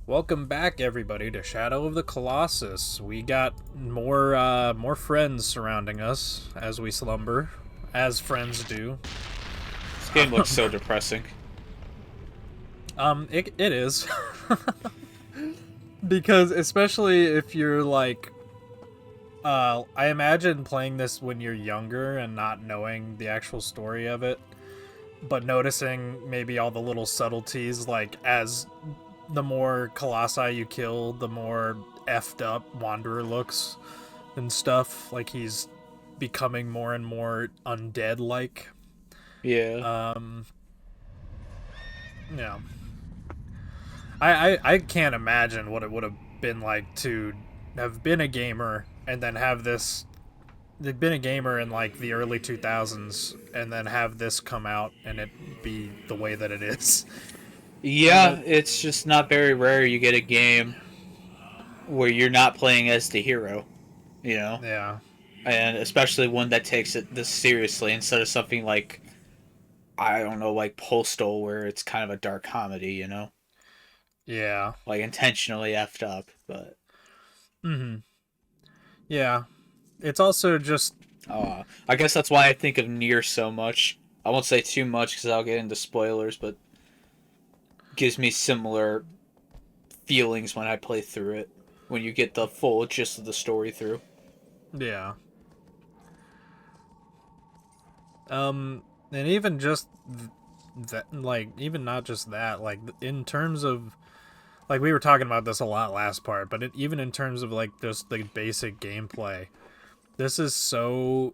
Welcome back, everybody, to Shadow of the Colossus. We got more friends surrounding us as we slumber, as friends do. This game looks so depressing. It is because especially if you're like, I imagine playing this when you're younger and not knowing the actual story of it, but noticing maybe all the little subtleties, like as the more colossi you kill, the more effed up Wanderer looks and stuff. Like he's becoming more and more undead like. Yeah. Um, yeah. I can't imagine what it would have been like to have been a gamer and then have this. They've been a gamer in like the early 2000s and then have this come out and it be the way that it is. And Yeah, it's just not very rare you get a game where you're not playing as the hero, you know? yeah. And especially one that takes it this seriously instead of something like, I don't know, like Postal, where it's kind of a dark comedy, you know? Yeah. Like intentionally effed up. But Mhm. Yeah. It's also just I guess that's why I think of Nier so much. I won't say too much because I'll get into spoilers, but gives me similar feelings when I play through it. When you get the full gist of the story through. yeah. And even just that, like, even not just that, like, in terms of, like, we were talking about this a lot last part, but even in terms of, like, just the basic gameplay, this is so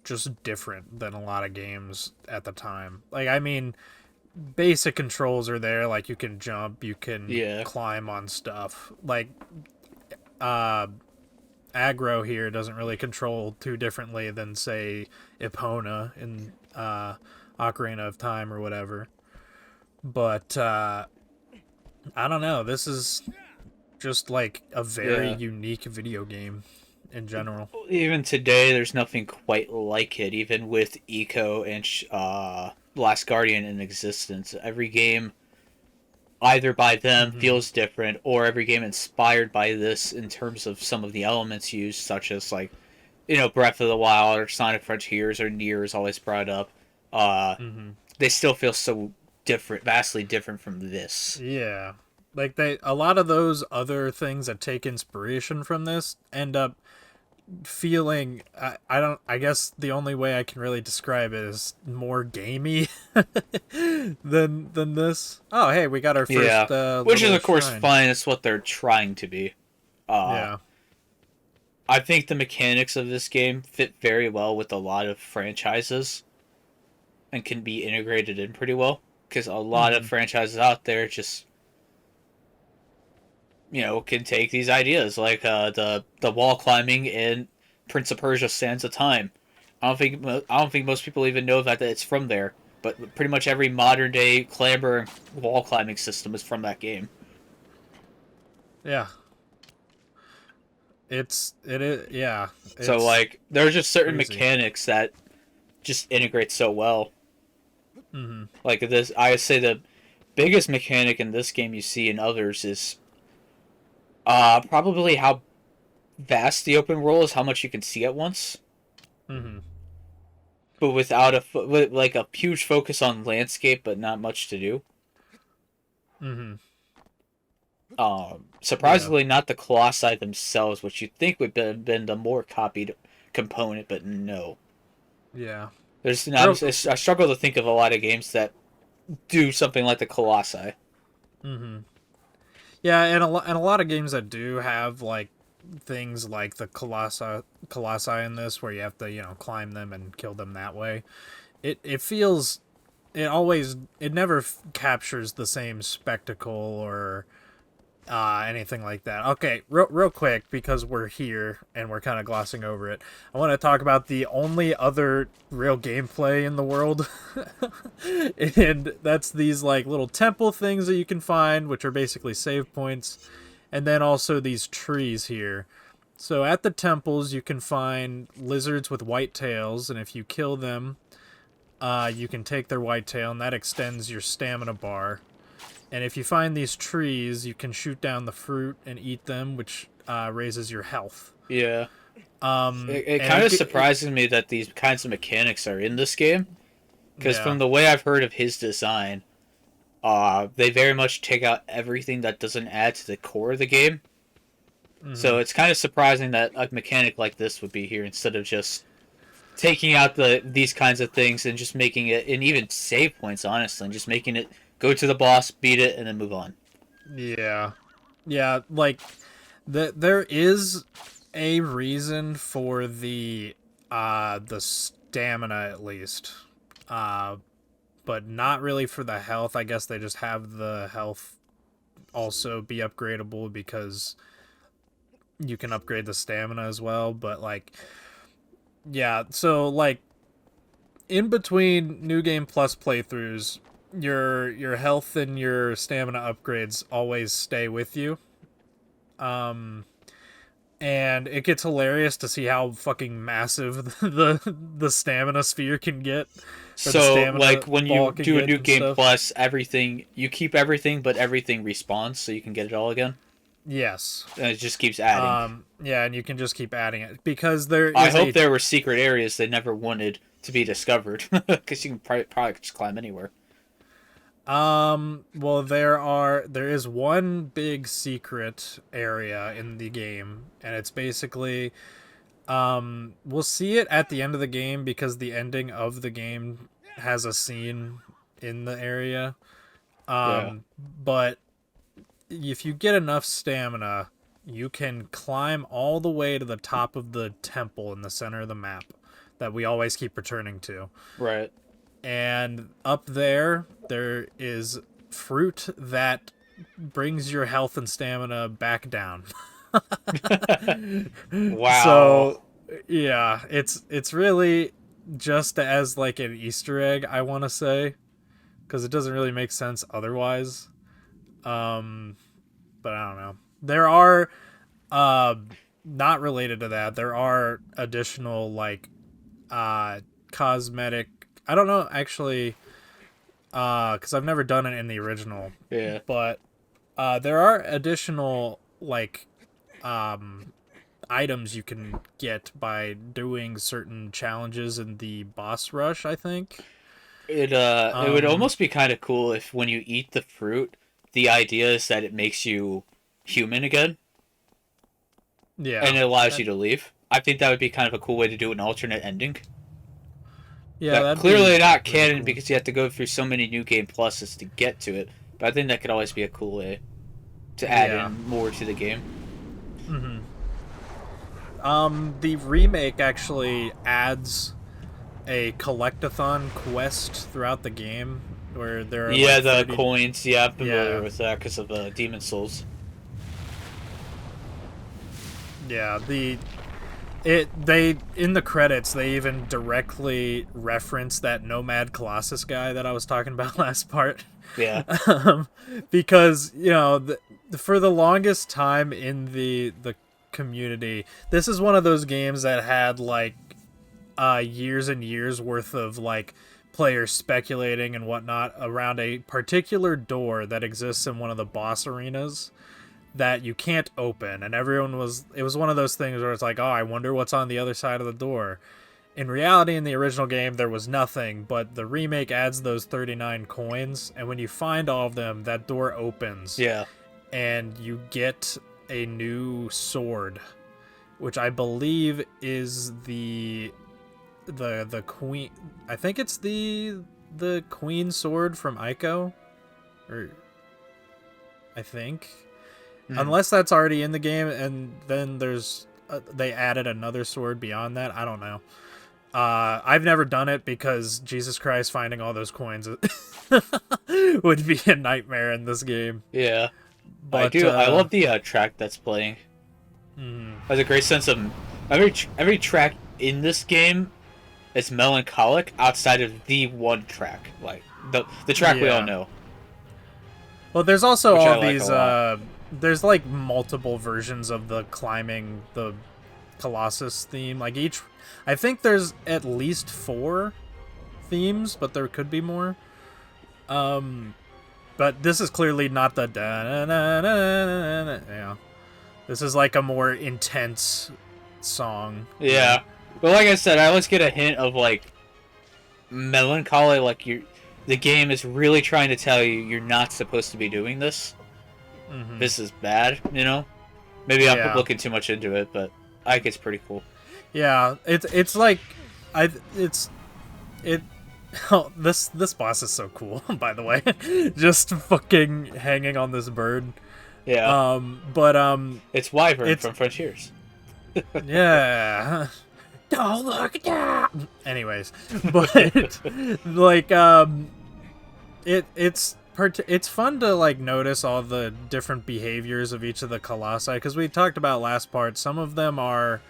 just different than a lot of games at the time. Like, I mean, basic controls are there, like, you can jump, you can Yeah. climb on stuff. Like, uh, aggro here doesn't really control too differently than say Epona in Ocarina of Time or whatever. But I don't know. This is just like a very Yeah. unique video game in general. Even today, there's nothing quite like it. Even with Eco and Last Guardian in existence, every game either by them Mm-hmm. feels different, or every game inspired by this in terms of some of the elements used, such as like Breath of the Wild or Sonic Frontiers or Nier is always brought up. Uh, Mm-hmm. they still feel so different, vastly different from this. Yeah. Like a lot of those other things that take inspiration from this end up feeling I don't I guess the only way I can really describe it is more gamey than this. Oh, hey, we got our Yeah, first which is little of course shrine. fine. It's what they're trying to be. Uh, Yeah. I think the mechanics of this game fit very well with a lot of franchises and can be integrated in pretty well because a lot of Mhm. franchises out there just can take these ideas like the wall climbing in Prince of Persia: Sands of Time. I don't think most people even know that it's from there, but pretty much every modern day climber and wall climbing system is from that game. Yeah. It is yeah. So It's like there's just certain crazy. mechanics that just integrate so well. Mhm. Like this, I would say the biggest mechanic in this game you see in others is probably how vast the open world is, how much you can see at once, Mhm. but without with like a huge focus on landscape, but not much to do. Mhm. Yeah. Surprisingly, not the colossi themselves, which you'd think would have been the more copied component, but no. Yeah. There's Real I struggle to think of a lot of games that do something like the colossi. Mhm. Yeah, and and a lot of games that do have like things like the colossi in this where you have to, climb them and kill them that way. It feels it never captures the same spectacle or anything like that. Okay, real quick because we're here and we're kind of glossing over it. I want to talk about the only other real gameplay in the world, and that's these like little temple things that you can find, which are basically save points, and then also these trees here. So at the temples, you can find lizards with white tails, and if you kill them, you can take their white tail, and that extends your stamina bar. And if you find these trees, you can shoot down the fruit and eat them, which raises your health. Yeah. Um, It and kind of surprises me that these kinds of mechanics are in this game, because yeah, from the way I've heard of his design, they very much take out everything that doesn't add to the core of the game. hmm So it's kind of surprising that a mechanic like this would be here instead of just taking out these kinds of things and just making it, and even save points, honestly, and just making it go to the boss, beat it, and then move on. yeah, yeah. Like there is a reason for the stamina at least, uh, but not really for the health. I guess they just have the health also be upgradable because you can upgrade the stamina as well. But like, yeah, so like in between new game plus playthroughs, your health and your stamina upgrades always stay with you. Um, and it gets hilarious to see how fucking massive the stamina sphere can get, or the So, stamina like, when ball you can do a get new and game stuff. plus, everything, you keep everything, but everything respawns, so you can get it all again. Yes. And it just keeps adding. Yeah, and you can just keep adding it because there I is hope a there were secret areas they never wanted to be discovered, because you can probably just climb anywhere. well there is one big secret area in the game, and it's basically we'll see it at the end of the game because the ending of the game has a scene in the area. Yeah. But if you get enough stamina, you can climb all the way to the top of the temple in the center of the map that we always keep returning to. Right. And up there is fruit that brings your health and stamina back down. Wow. So yeah, it's really just as like an Easter egg, I want to say, because it doesn't really make sense otherwise. Um, but I don't know. There are uh not related to that. There are additional like cosmetic. I don't know actually, because I've never done it in the original, Yeah. but there are additional like um items you can get by doing certain challenges in the boss rush, I think. It would almost be kind of cool if when you eat the fruit, the idea is that it makes you human again, and Yeah. it allows That, you to leave. I think that would be kind of a cool way to do an alternate ending. yeah, That that'd be clearly not really canon cool. because you have to go through so many new game pluses to get to it. But I think that could always be a cool way to add Yeah. in more to the game. Mhm. The remake actually adds a collectathon quest throughout the game where there are Yeah, like the 30. coins. Yeah, I'm familiar Yeah. with that because of Demon Souls. Yeah, it they in the credits they even directly reference that Nomad Colossus guy that I was talking about last part. Yeah, um, because for the longest time in the community, this is one of those games that had like years and years worth of like players speculating and whatnot around a particular door that exists in one of the boss arenas that you can't open, and it was one of those things where it's like, oh, I wonder what's on the other side of the door. In reality, in the original game there was nothing, but the remake adds those 39 coins, and when you find all of them, that door opens yeah. and you get a new sword, which I believe is the queen. I think it's the queen sword from Ico, or I think, Mm. unless that's already in the game, and then there's they added another sword beyond that. I don't know. I've never done it because Jesus Christ, finding all those coins would be a nightmare in this game. Yeah, I But do. I love the track that's playing. Has a great sense of every track in this game is melancholic outside of the one track, like the track we all yeah. know, Well, there's also which I all like a these. lot. There's like multiple versions of the climbing the Colossus theme. Like each, I think there's at least 4 themes, but there could be more. But But this is clearly not the da-na-na-na-na-na. This is like a more intense song. Yeah. But like I said, I always get a hint of like melancholy, like the game is really trying to tell you you're not supposed to be doing this. Mm-hmm. This is bad, you know? Maybe I'm looking too much into it, but I think it's pretty cool. Yeah, it's like oh, this boss is so cool, by the way. Just fucking hanging on this bird. Yeah. It's Wyvern from Frontiers. Yeah. Don't look down. Anyways, but like it's fun to like notice all the different behaviors of each of the colossi, because we talked about last part. Some of them are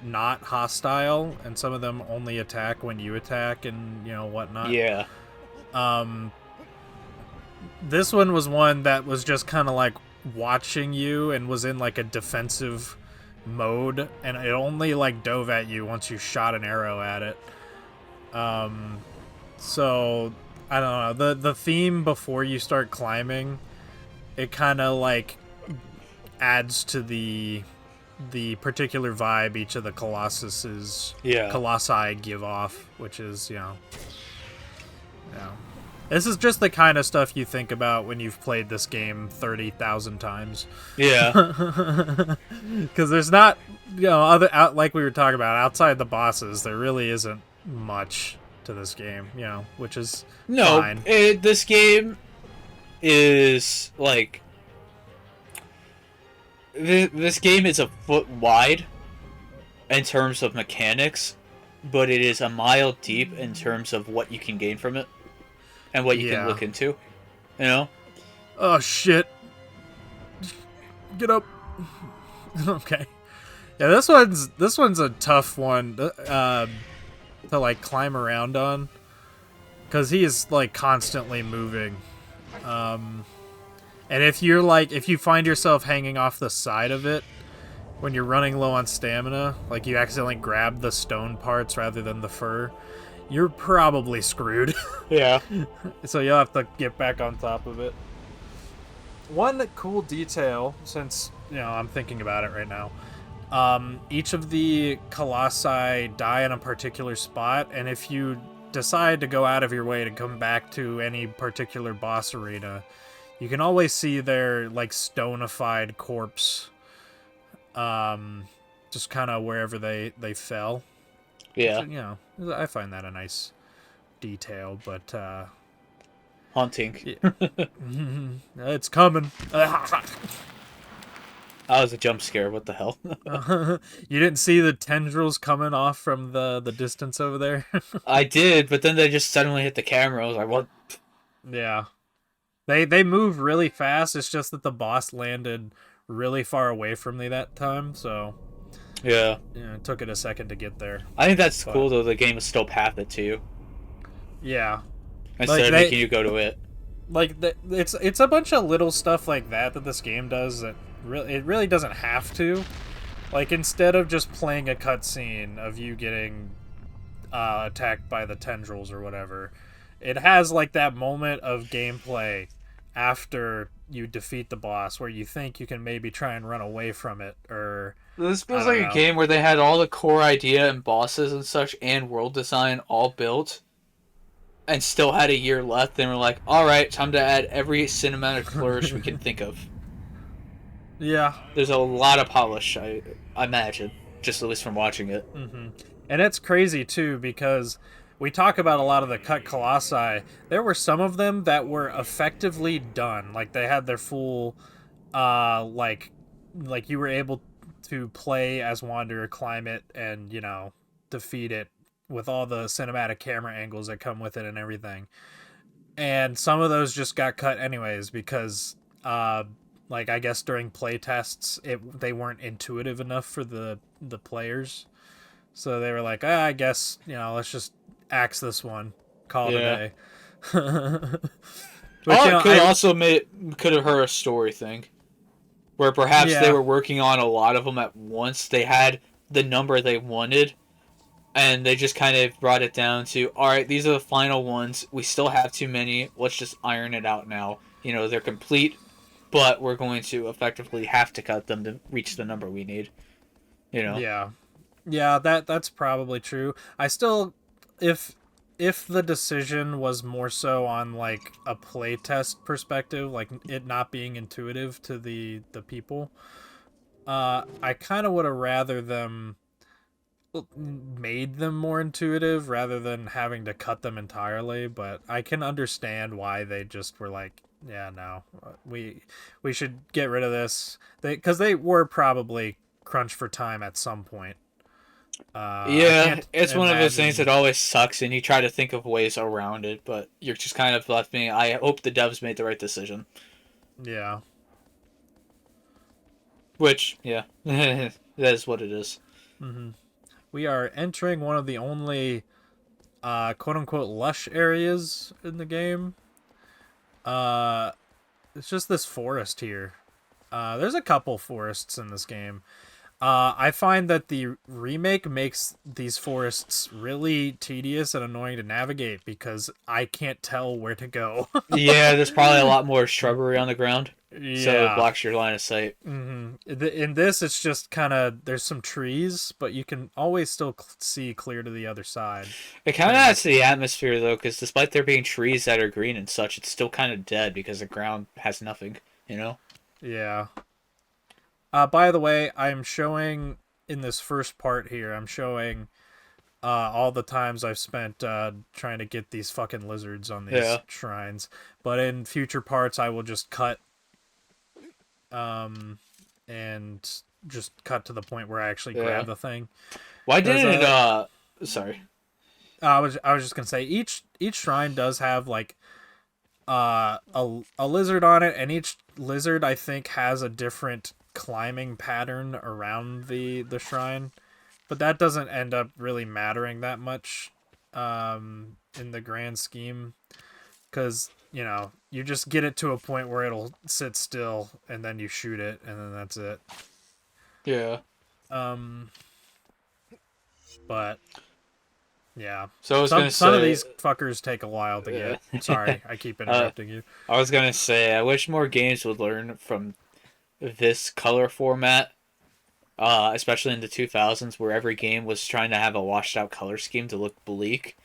not hostile, and some of them only attack when you attack, and whatnot. Yeah. This one was one that was just kind of like watching you and was in like a defensive mode, and it only like dove at you once you shot an arrow at it. So I don't know, the theme before you start climbing, it kind of like adds to the particular vibe each of the colossi give off, which is this is just the kind of stuff you think about when you've played this game 30,000 times. Yeah. Because there's not, like we were talking about, outside the bosses, there really isn't much to this game, which is fine. This game is, like... This game is a foot wide in terms of mechanics, but it is a mile deep in terms of what you can gain from it. And what you can look into, Oh shit! Get up. Okay. Yeah, this one's a tough one to like climb around on, because he is like constantly moving. And if you find yourself hanging off the side of it when you're running low on stamina, like you accidentally grab the stone parts rather than the fur, you're probably screwed. Yeah. So you'll have to get back on top of it. One cool detail, since I'm thinking about it right now, each of the colossi die in a particular spot, and if you decide to go out of your way to come back to any particular boss arena, you can always see their like stonified corpse, just kind of wherever they fell. Yeah. So, I find that a nice detail, but haunting. It's coming. That was a jump scare. What the hell? You didn't see the tendrils coming off from the distance over there? I did, but then they just suddenly hit the camera. I was like, what? Yeah. They move really fast. It's just that the boss landed really far away from me that time, so... Yeah. It took it a second to get there. I think that's cool, though. The game is still pathed it to you. Yeah. Instead of making you go to it. Like, it's a bunch of little stuff like that this game does that it really doesn't have to. Like, instead of just playing a cutscene of you getting attacked by the tendrils or whatever, it has, like, that moment of gameplay after you defeat the boss where you think you can maybe try and run away from it, or... This feels like a game where they had all the core idea and bosses and such and world design all built and still had a year left, and were like, alright, time to add every cinematic flourish we can think of. Yeah. There's a lot of polish, I imagine, just at least from watching it. Mm-hmm. And it's crazy, too, because we talk about a lot of the cut colossi. There were some of them that were effectively done. Like, they had their full, like you were able to play as Wanderer, climb it, and, defeat it with all the cinematic camera angles that come with it and everything. And some of those just got cut anyways because, like, I guess during play tests, they weren't intuitive enough for the players. So they were like, I guess, let's just axe this one, call it a day. But, could have heard a story thing. Where perhaps they were working on a lot of them at once. They had the number they wanted, and they just kind of brought it down to, all right, these are the final ones. We still have too many. Let's just iron it out now. You know, they're complete, but we're going to effectively have to cut them to reach the number we need. You know? Yeah. Yeah, that's probably true. I still, if the decision was more so on like a playtest perspective, like it not being intuitive to the people, I kind of would have rather them made them more intuitive rather than having to cut them entirely. But I can understand why they just were like, yeah, no, we should get rid of this. Because they were probably crunched for time at some point. I Yeah, can't it's one of those things that imagine. always sucks, and you try to think of ways around it, but you're just kind of left being, I hope the devs made the right decision. Yeah. Which, yeah, that is what it is. hmm We are entering one of the only quote unquote lush areas in the game. Uh, it's just this forest here. There's a couple forests in this game. I find that the remake makes these forests really tedious and annoying to navigate because I can't tell where to go. Yeah, there's probably a lot more shrubbery on the ground, so it Yeah. blocks your line of sight. In this, it's just kind of there's some trees, but you can always still see clear to the other side, It kind of pretty adds much. to the atmosphere, though, because despite there being trees that are green and such, it's still kind of dead because the ground has nothing, you know? Yeah. By the way, I'm showing in this first part here. I'm showing all the times I've spent trying to get these fucking lizards on these Yeah. shrines. But in future parts, I will just cut um, and just cut to the point where I actually grab Yeah. the thing. Why Because didn't, sorry. I was just gonna say each shrine does have like a lizard on it, and each lizard I think has a different climbing pattern around the shrine, but that doesn't end up really mattering that much in the grand scheme, because you know you just get it to a point where it'll sit still and then you shoot it and then that's it. Yeah. um but yeah, So I was some gonna some of say, these fuckers take a while to yeah. get. Sorry, I keep uh, interrupting you. I was gonna say, I wish more games would learn from this color format, especially in the 2000s, where every game was trying to have a washed out color scheme to look bleak,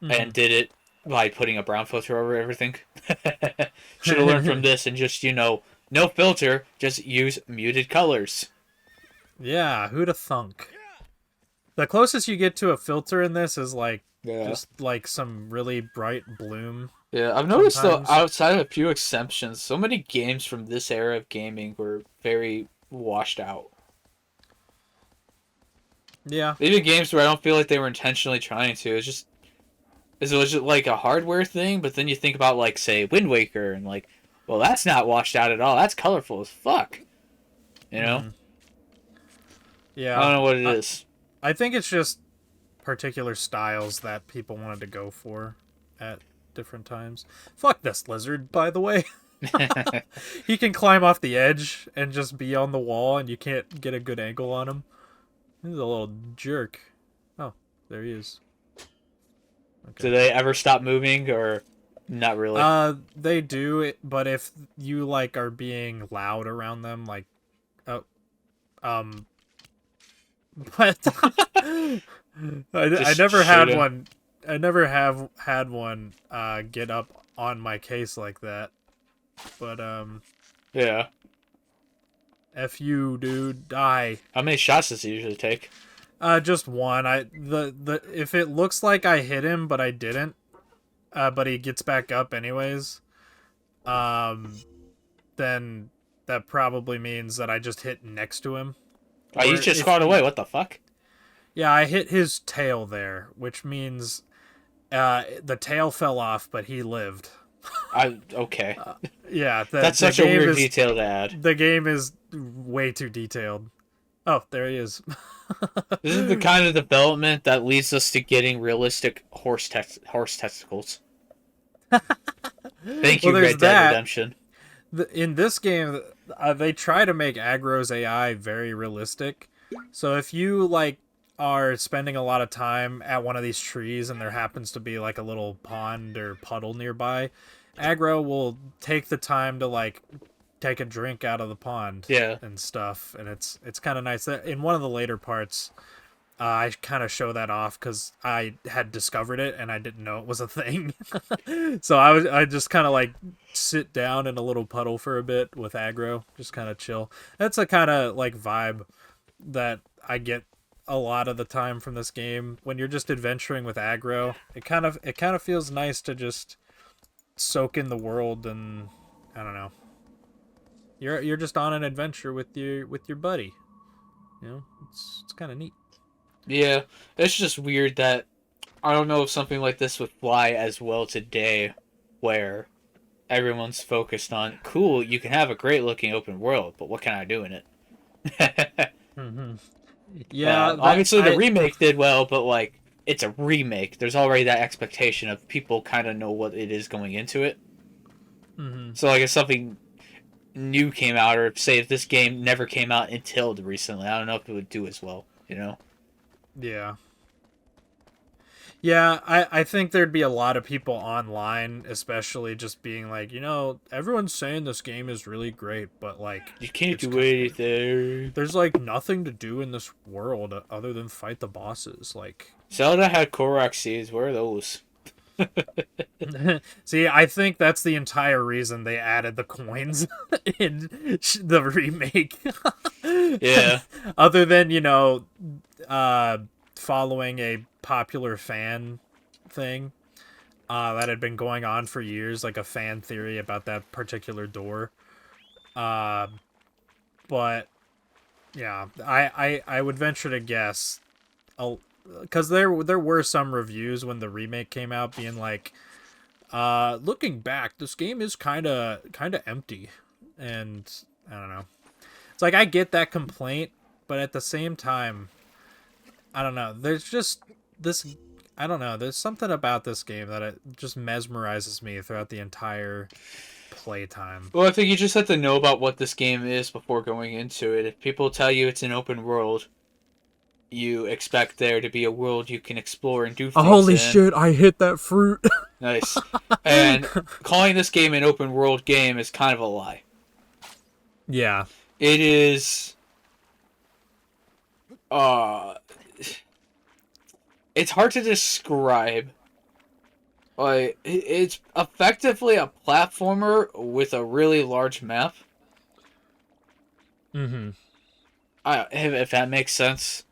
Hmm. and did it by putting a brown filter over everything. Should have learned from this and just, no filter, just use muted colors. Yeah, who'da thunk? The closest you get to a filter in this is like Yeah. just like some really bright bloom Yeah, I've noticed though, sometimes. outside of a few exceptions, so many games from this era of gaming were very washed out. Yeah. Even games where I don't feel like they were intentionally trying to. It was just like a hardware thing, but then you think about like say Wind Waker and like, well, that's not washed out at all. That's colorful as fuck. You know? Hmm. I Yeah. don't know what it I is. I think it's just particular styles that people wanted to go for at different times. Fuck this lizard, by the way. He can climb off the edge and just be on the wall and you can't get a good angle on him. He's a little jerk. Oh, there he is. Do Okay. they ever stop moving or not really? They do it, but if you like are being loud around them, like, oh, um, but I Just never shoot had him. one. I never have had one get up on my case like that. But Yeah. f you, dude, die. How many shots does it usually take? Just one. The if it looks like I hit him, but I didn't, but he gets back up anyways. Um, then that probably means that I just hit next to him. Oh, you Or just if crawled away. What the fuck? yeah, I hit his tail there, which means the tail fell off, but he lived. Okay. Yeah, the That's the such a game weird is detail to add. the game is way too detailed. Oh, there he is. This is the kind of development that leads us to getting realistic horse testicles. Thank Well, you, there's Red Dead that. Redemption. In this game, they try to make Agro's AI very realistic. So if you like are spending a lot of time at one of these trees and there happens to be like a little pond or puddle nearby, aggro will take the time to like take a drink out of the pond Yeah. and stuff, and it's kind of nice. That in one of the later parts, I kind of show that off because I had discovered it and I didn't know it was a thing. So I just kind of like sit down in a little puddle for a bit with aggro, just kind of chill. That's a kind of like vibe that I get a lot of the time from this game. When you're just adventuring with aggro, it kind of feels nice to just soak in the world, and I don't know. You're just on an adventure with your buddy. You know, it's kind of neat. Yeah. It's just weird that I don't know if something like this would fly as well today, where everyone's focused on, cool, you can have a great looking open world, but what can I do in it? Hmm. Yeah, Obviously the remake did well, but like it's a remake. There's already that expectation of people kind of know what it is going into it. Hmm. So like if something new came out, or say if this game never came out until recently, I don't know if it would do as well. You know? Yeah. Yeah, I think there'd be a lot of people online, especially just being like, everyone's saying this game is really great, but like, You can't it's do anything. there's like nothing to do in this world other than fight the bosses. Like, Zelda had Korok seeds. Where are those? see, I think that's the entire reason they added the coins in the remake. Yeah. Other than, following a popular fan thing that had been going on for years, like a fan theory about that particular door. Uh, but yeah, I would venture to guess, because there were some reviews when the remake came out being like, looking back, this game is kind of empty, and I don't know. It's like I get that complaint, but at the same time, I don't know. There's just this. I don't know. There's something about this game that it just mesmerizes me throughout the entire playtime. Well, I think you just have to know about what this game is before going into it. If people tell you it's an open world, you expect there to be a world you can explore and do things Holy in. shit! I hit that fruit. Nice. And calling this game an open world game is kind of a lie. Yeah. It is. It's hard to describe. Like, it's effectively a platformer with a really large map. Mm-hmm. If that makes sense.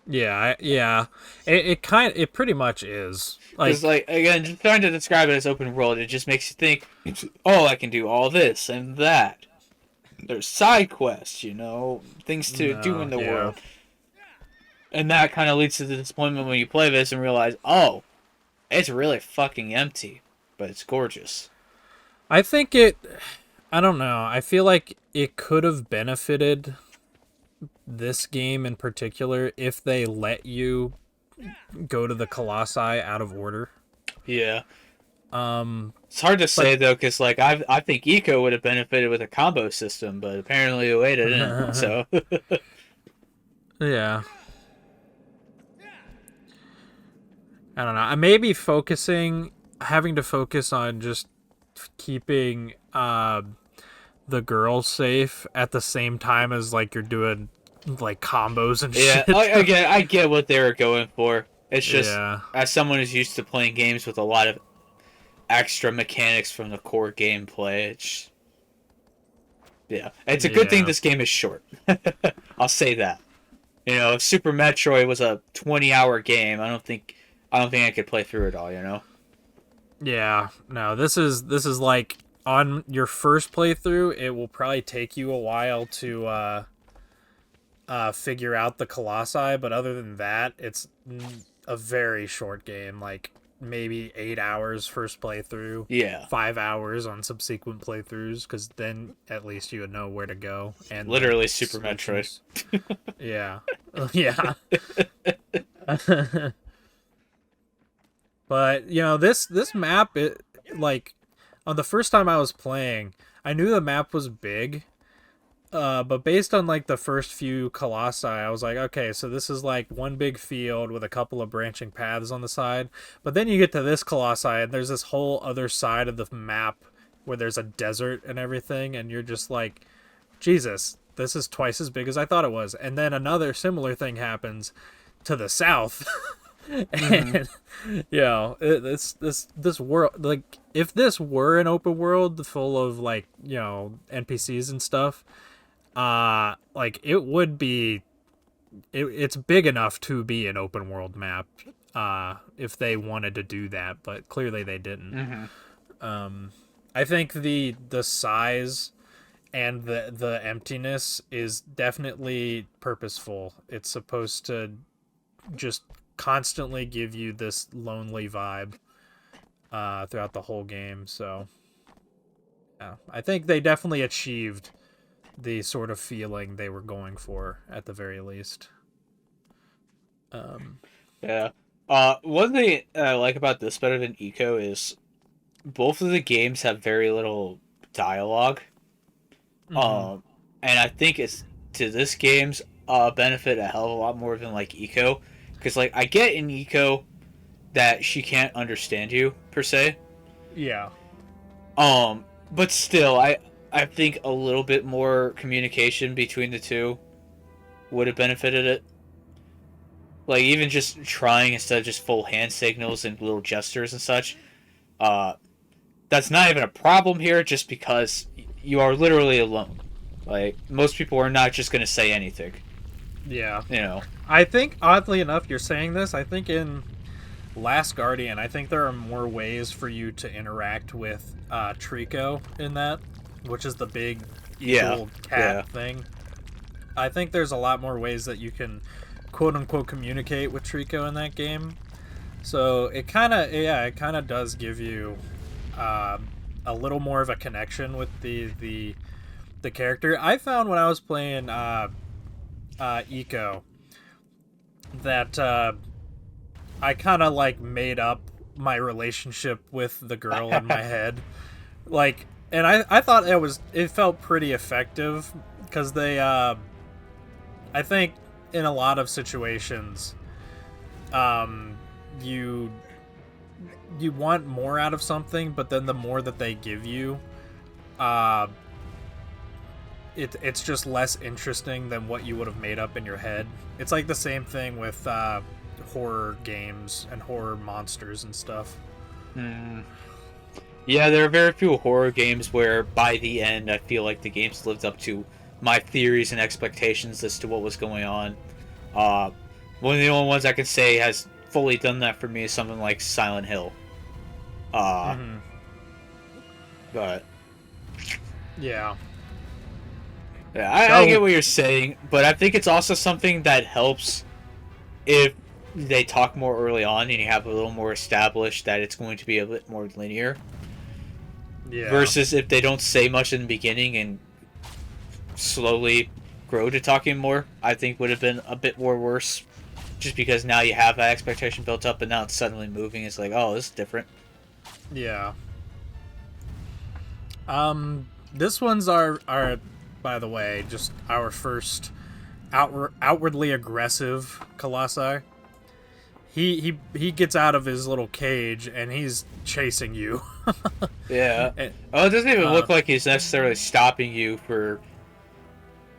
Yeah. Yeah. It pretty much is. Because, like, again, just trying to describe it as open world, it just makes you think, oh, I can do all this and that. There's side quests, things to do in the world. And that kind of leads to the disappointment when you play this and realize, oh, it's really fucking empty, but it's gorgeous. I don't know. I feel like it could have benefited this game in particular if they let you go to the Colossi out of order. Yeah. It's hard to say though, because like I think Eco would have benefited with a combo system, but apparently Ueda didn't. So. Yeah. I don't know. I may be having to focus on just keeping the girl safe at the same time as like you're doing like combos and shit. Yeah, I get what they were going for. It's just as someone who's used to playing games with a lot of extra mechanics from the core gameplay, it's a good thing this game is short. I'll say that. If Super Metroid was a 20-hour game, I don't think I could play through it all, Yeah, no, this is like on your first playthrough, it will probably take you a while to figure out the Colossi, but other than that, it's a very short game, like maybe 8 hours first playthrough. Yeah. 5 hours on subsequent playthroughs, because then at least you would know where to go. And literally Super Metroid. Yeah. Yeah. But, this map, like, on the first time I was playing, I knew the map was big, But based on like the first few colossi, I was like, okay, so this is like one big field with a couple of branching paths on the side. But then you get to this colossi, and there's this whole other side of the map where there's a desert and everything, and you're just like, Jesus, this is twice as big as I thought it was. And then another similar thing happens to the south. And this world, like, if this were an open world full of like, NPCs and stuff, like, it would be, it's big enough to be an open world map, if they wanted to do that, but clearly they didn't. I think the size and the emptiness is definitely purposeful. It's supposed to just constantly give you this lonely vibe throughout the whole game. So yeah, I think they definitely achieved the sort of feeling they were going for at the very least. Yeah. One thing I like about this better than Eco is both of the games have very little dialogue. Mm-hmm. And I think it's to this game's benefit a hell of a lot more than like Eco, because like I get in Eco that she can't understand you per se. Yeah. But still, I think a little bit more communication between the two would have benefited it. Like even just trying instead of just full hand signals and little gestures and such. That's not even a problem here, just because you are literally alone. Like most people are not just gonna say anything. Yeah. You know. I think, oddly enough, you're saying this. I think in Last Guardian, I think there are more ways for you to interact with Trico in that, which is the big evil cat thing. I think there's a lot more ways that you can quote-unquote communicate with Trico in that game. So it kind of does give you a little more of a connection with the character. I found when I was playing Eco that I kind of like made up my relationship with the girl in my head, like, and I thought it felt pretty effective because they I think in a lot of situations you want more out of something, but then the more that they give you, it's just less interesting than what you would have made up in your head. It's like the same thing with horror games and horror monsters and stuff. Yeah, there are very few horror games where by the end I feel like the game's lived up to my theories and expectations as to what was going on. One of the only ones I can say has fully done that for me is something like Silent Hill. But yeah, I get what you're saying, but I think it's also something that helps if they talk more early on and you have a little more established that it's going to be a bit more linear. Yeah. Versus if they don't say much in the beginning and slowly grow to talking more, I think would have been a bit more worse. Just because now you have that expectation built up and now it's suddenly moving. It's like, oh, this is different. Yeah. This one's our by the way, just our first outwardly aggressive Colossi. He gets out of his little cage and he's chasing you. Yeah. And, it doesn't even look like he's necessarily stopping you for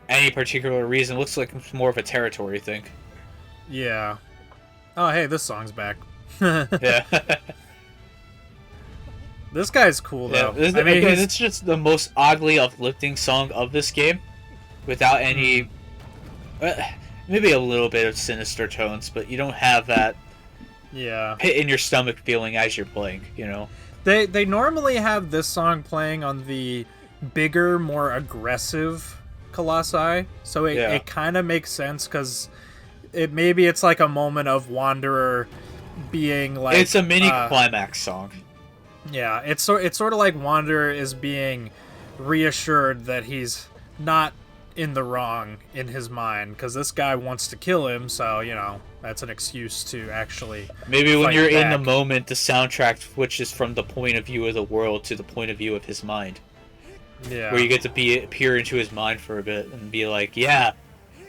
any particular reason. It looks like it's more of a territory thing. Yeah. Oh, hey, this song's back. Yeah. This guy's cool, though. Yeah, it's just the most oddly uplifting song of this game, without any, maybe a little bit of sinister tones, but you don't have that pit in your stomach feeling as you're playing, you know? They normally have this song playing on the bigger, more aggressive Colossi, so it kind of makes sense, because it's like a moment of Wanderer being like... It's a mini climax song. Yeah, it's sort of like Wanderer is being reassured that he's not in the wrong in his mind, because this guy wants to kill him, so, that's an excuse to actually maybe when you're back. In the moment, the soundtrack switches from the point of view of the world to the point of view of his mind. Yeah. where you get to peer into his mind for a bit and be like, yeah,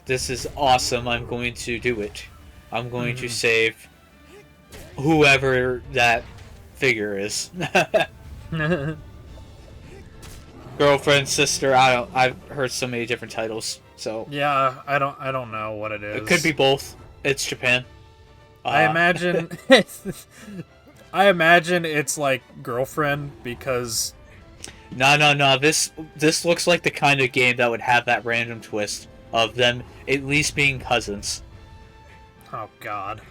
this is awesome. I'm going to do it. I'm going to save whoever that figure is. Girlfriend, sister. I don't. I've heard so many different titles, so Yeah, I don't know what it is. it could be both. It's Japan. I imagine I imagine it's like girlfriend because No. This looks like the kind of game that would have that random twist of them at least being cousins. oh god.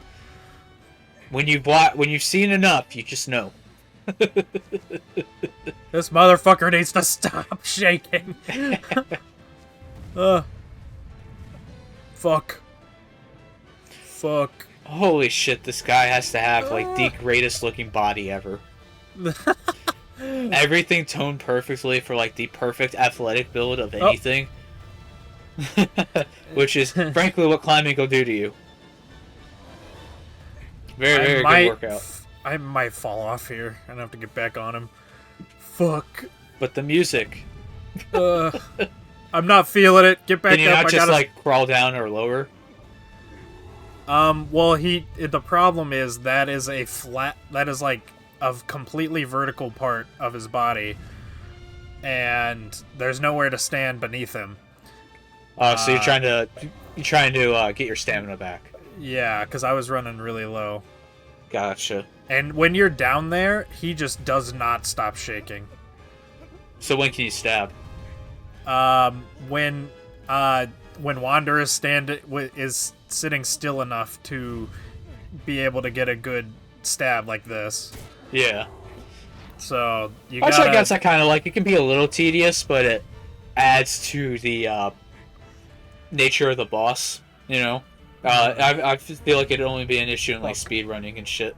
When you've seen enough, you just know. This motherfucker needs to stop shaking. Fuck. Fuck. Holy shit, this guy has to have like the greatest looking body ever. Everything toned perfectly for like the perfect athletic build of anything. Which is frankly what climbing will do to you. Very good workout. I might fall off here and have to get back on him. Fuck. But the music. I'm not feeling it. Get back Can you up. not I just gotta... like crawl down or lower? Well, the problem is that is like a completely vertical part of his body, and there's nowhere to stand beneath him. So you're trying to get your stamina back. Yeah, because I was running really low. Gotcha. And when you're down there, he just does not stop shaking. So when can you stab? When Wander is sitting still enough to be able to get a good stab like this. Yeah. So you I gotta... guess I kind of like it. Can be a little tedious, but it adds to the nature of the boss. You know, I feel like it'd only be an issue in like speedrunning and shit.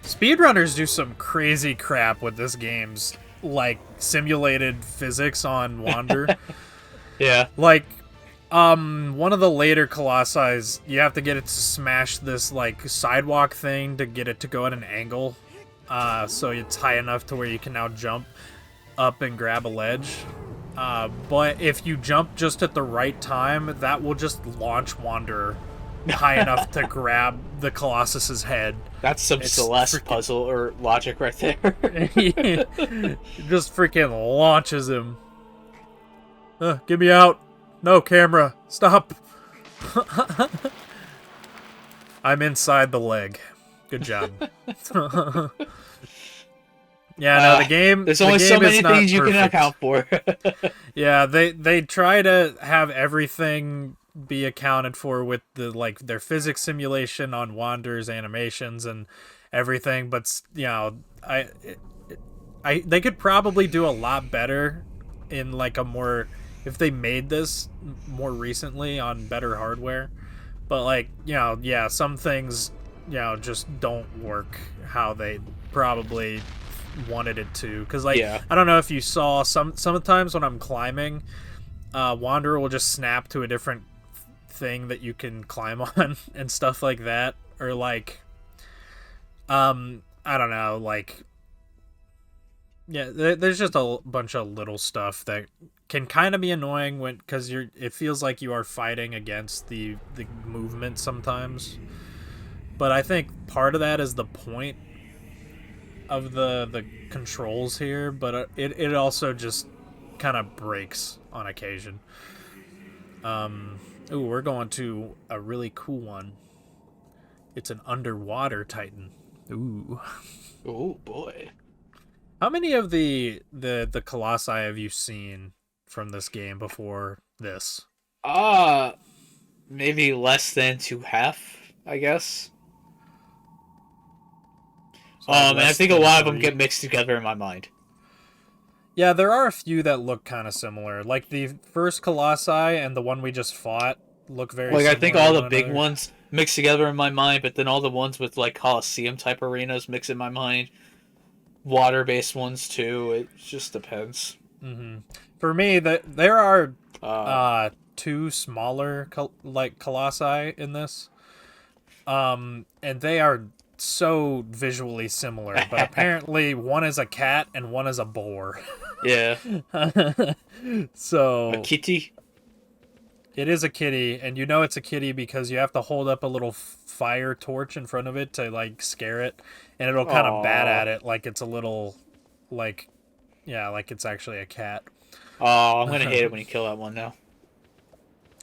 Speedrunners do some crazy crap with this game's like simulated physics on Wander. Yeah. Like, one of the later Colossi, you have to get it to smash this like sidewalk thing to get it to go at an angle, so it's high enough to where you can now jump up and grab a ledge. But if you jump just at the right time, that will just launch Wanderer high enough to grab the Colossus's head. That's some Celeste puzzle or logic right there. It just freaking launches him. Get me out. No, camera. Stop. I'm inside the leg. Good job. Yeah, no, the game... There's only so many things you can account for. Yeah, they try to have everything be accounted for with the like their physics simulation on Wander's animations and everything, but you know, they could probably do a lot better in like a more... if they made this more recently on better hardware. But like, you know, yeah, some things, you know, just don't work how they probably wanted it to. Because like, yeah. I don't know if you saw sometimes when I'm climbing, Wanderer will just snap to a different thing that you can climb on and stuff like that. Or like, I don't know, like, yeah, there's just a bunch of little stuff that can kind of be annoying because it feels like you are fighting against the movement sometimes. But I think part of that is the point of the controls here, but it also just kind of breaks on occasion. Ooh, we're going to a really cool one. It's an underwater Titan. Ooh. Oh boy. How many of the Colossi have you seen from this game before this? Maybe less than 2.5, I guess. So and I think a lot of them 3. get mixed together in my mind. Yeah, there are a few that look kind of similar. Like the first Colossi and the one we just fought look very similar. I think all the big ones mix together in my mind, but then all the ones with like Colosseum type arenas mix in my mind. Water-based ones too. It just depends. Mm-hmm. For me, there are 2 smaller Colossi in this, and they are so visually similar. But apparently, one is a cat and one is a boar. Yeah. A So kitty. it is a kitty, and you know it's a kitty because you have to hold up a little fire torch in front of it to like scare it, and it'll kind of bat Aww. at it like it's a little, like, yeah, like it's actually a cat. Oh, I'm gonna hate it when you kill that one now.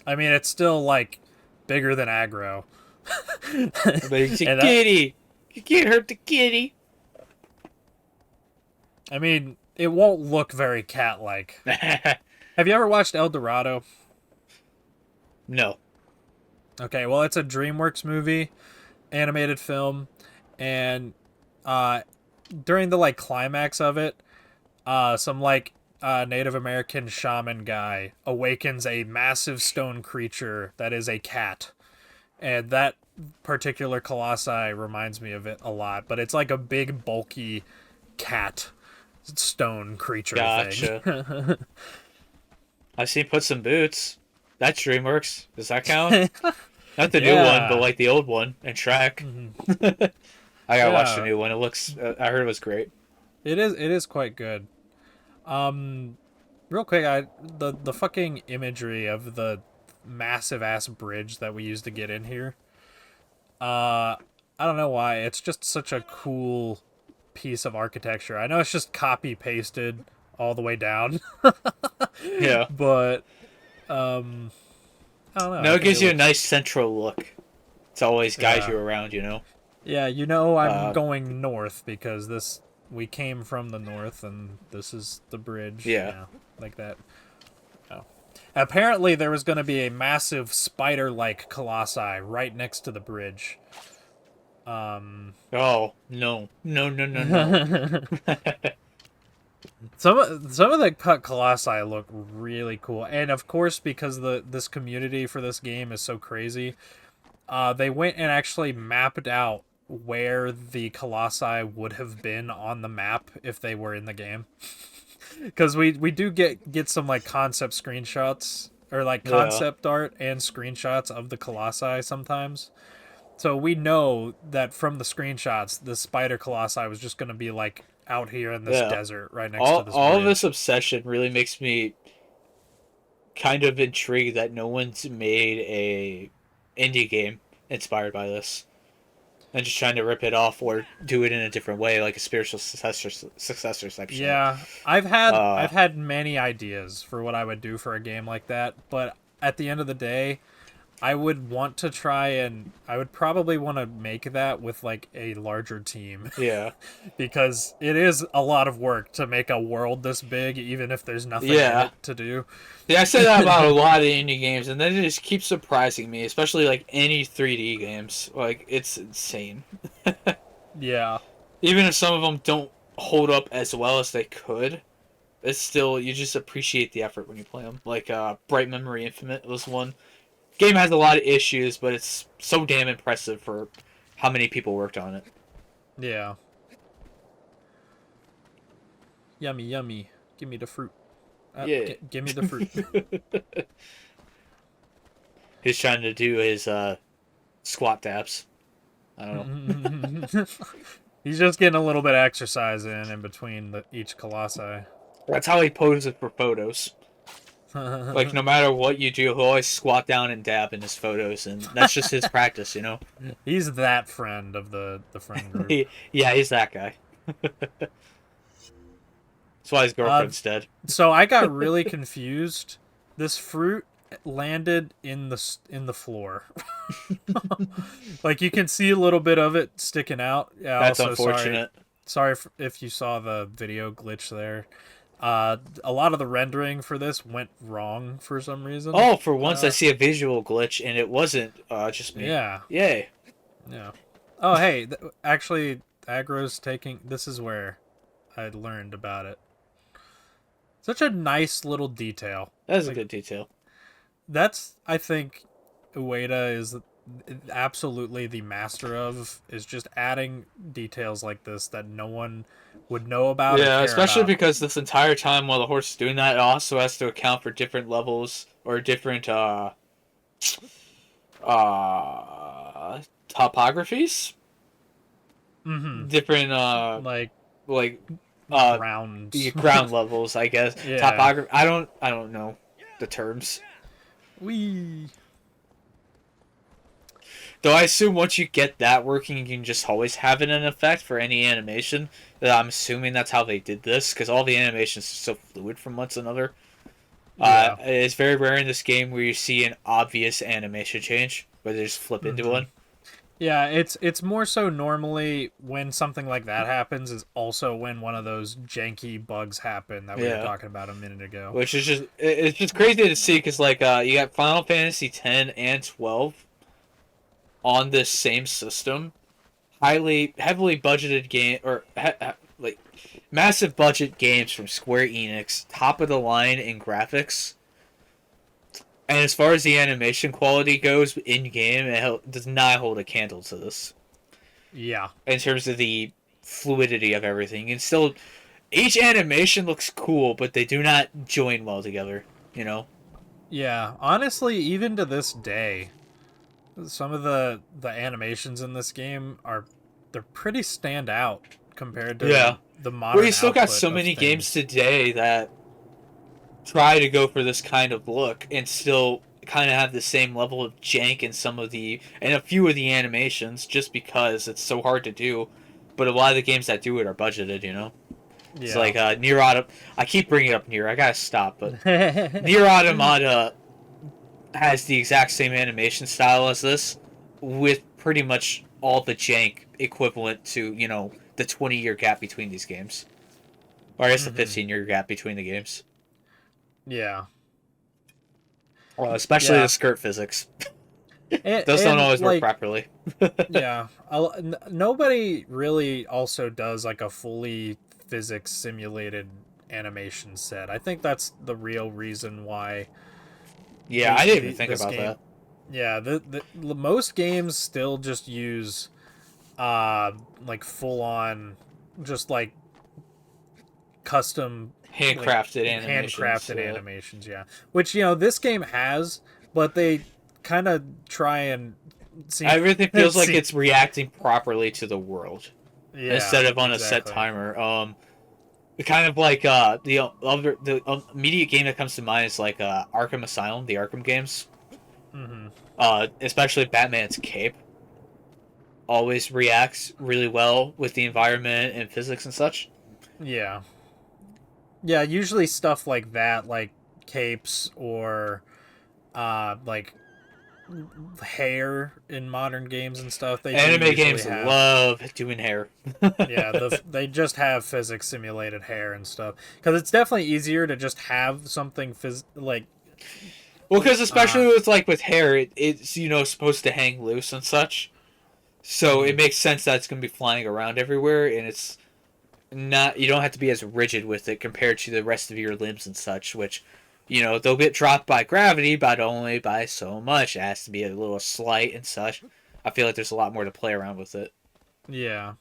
I mean, it's still like bigger than aggro. But it's a And that, kitty. You can't hurt the kitty. I mean, it won't look very cat-like. Have you ever watched El Dorado? No. Okay, well, it's a DreamWorks movie, animated film, and uh, during the like climax of it, some like Native American shaman guy awakens a massive stone creature that is a cat, and that particular colossi reminds me of it a lot. But it's like a big, bulky cat stone creature Gotcha. thing. I've seen Put Some Boots. That's DreamWorks. Does that count? Not the new one, but Yeah. like the old one and Shrek. Mhm. I gotta watch the Yeah. new one. It looks. I heard it was great. It is. It is quite good. Real quick, the fucking imagery of the massive ass bridge that we used to get in here. I don't know why. It's just such a cool piece of architecture. I know it's just copy pasted all the way down, Yeah. but um, I don't know. No, I it think gives it you a looks. nice central look. It's always guides Yeah, you around, you know. yeah. You know, I'm Uh, going north because this we came from the north, and this is the bridge. yeah. Yeah, like that. Oh. Apparently, there was going to be a massive spider-like colossi right next to the bridge. Um, Oh no, no, no, no, no. some of the cut colossi look really cool, and of course, because the this community for this game is so crazy, they went and actually mapped out where the colossi would have been on the map if they were in the game. Because we do get some like concept screenshots or like Yeah, concept art and screenshots of the colossi sometimes. So we know that from the screenshots, the spider colossi was just going to be like out here in this yeah. desert right next to this All of this bridge. obsession really makes me kind of intrigued that no one's made a indie game inspired by this, and just trying to rip it off or do it in a different way, like a spiritual successor type shit. Yeah, Uh, I've had many ideas for what I would do for a game like that, but at the end of the day, I would want to try and I would probably want to make that with like a larger team yeah, because it is a lot of work to make a world this big even if there's nothing in yeah. it to do. Yeah, I say that about a lot of indie games, and then it just keeps surprising me, especially like any 3D games. Like it's insane. Yeah. Even if some of them don't hold up as well as they could, it's still you just appreciate the effort when you play them. Like Bright Memory Infinite was one. Game has a lot of issues, but it's so damn impressive for how many people worked on it. Yeah. Yummy, yummy. Give me the fruit. Yeah. Give me the fruit. He's trying to do his squat taps. I don't know. He's just getting a little bit of exercise in between each colossi. That's how he poses for photos. Like no matter what you do, he'll always squat down and dab in his photos, and that's just his practice, you know. He's that friend of the friend group. Yeah, he's that guy. That's why his girlfriend's dead. So I got really confused. This fruit landed in the floor. Like you can see a little bit of it sticking out. Yeah. That's Also, unfortunate. sorry if you saw the video glitch there. A lot of the rendering for this went wrong for some reason. Oh, for once I see a visual glitch, and it wasn't just me. Yeah. Yay. Yeah. Oh, hey, actually, aggro's taking. This is where I learned about it. Such a nice little detail. That is a Like, good detail. that's, I think, Ueda is absolutely the master of, is just adding details like this that no one would know about or Yeah, care especially about. because this entire time while the horse is doing that, it also has to account for different levels or different topographies, Mm-hmm. different Like, like ground. ground levels, I guess. Yeah. Topography. I don't know the terms. Wee. Though I assume once you get that working, you can just always have it in effect for any animation. I'm assuming that's how they did this, because all the animations are so fluid from one to another. Yeah. It's very rare in this game where you see an obvious animation change, where they just flip into one. Yeah, it's more so normally when something like that happens is also when one of those janky bugs happen that we were talking about a minute ago. Which is it's just crazy to see, because like you got Final Fantasy 10 and 12 on this same system, heavily budgeted game, or like massive budget games from Square Enix, top of the line in graphics. And as far as the animation quality goes in game, it does not hold a candle to this. Yeah. In terms of the fluidity of everything, and still, each animation looks cool, but they do not join well together. You know. Yeah. Honestly, even to this day, some of the animations in this game they're pretty stand out compared to the modern. Well, you still got so many games today that try to go for this kind of look and still kind of have the same level of jank in some of the and a few of the animations, just because it's so hard to do. But a lot of the games that do it are budgeted, you know. Yeah. It's like Nier Automata. I keep bringing up Nier. I gotta stop, but Nier Automata has the exact same animation style as this, with pretty much all the jank equivalent to, you know, the 20-year gap between these games, or I guess the 15-year gap between the games. Yeah. Well, especially the skirt physics. Those don't always work properly. Yeah. Nobody really also does like a fully physics simulated animation set. I think that's the real reason why. Yeah, I didn't even think about that. Yeah, the most games still just use like full on, just like custom handcrafted animations, yeah. Which, you know, this game has, but they kind of try and everything feels like it's reacting properly to the world, instead of on a set timer. Kind of like the immediate game that comes to mind is like Arkham Asylum, the Arkham games. Especially Batman's cape always reacts really well with the environment and physics and such. Yeah. Yeah, usually stuff like that, like capes or like hair in modern games and stuff. Anime games love doing hair. Yeah, they just have physics simulated hair and stuff, because it's definitely easier to just have something like. Well, because especially with hair, it's, you know, supposed to hang loose and such, so it makes sense that it's going to be flying around everywhere, and it's not, you don't have to be as rigid with it compared to the rest of your limbs and such, which, you know, they'll get dropped by gravity, but only by so much. It has to be a little slight and such. I feel like there's a lot more to play around with it. Yeah.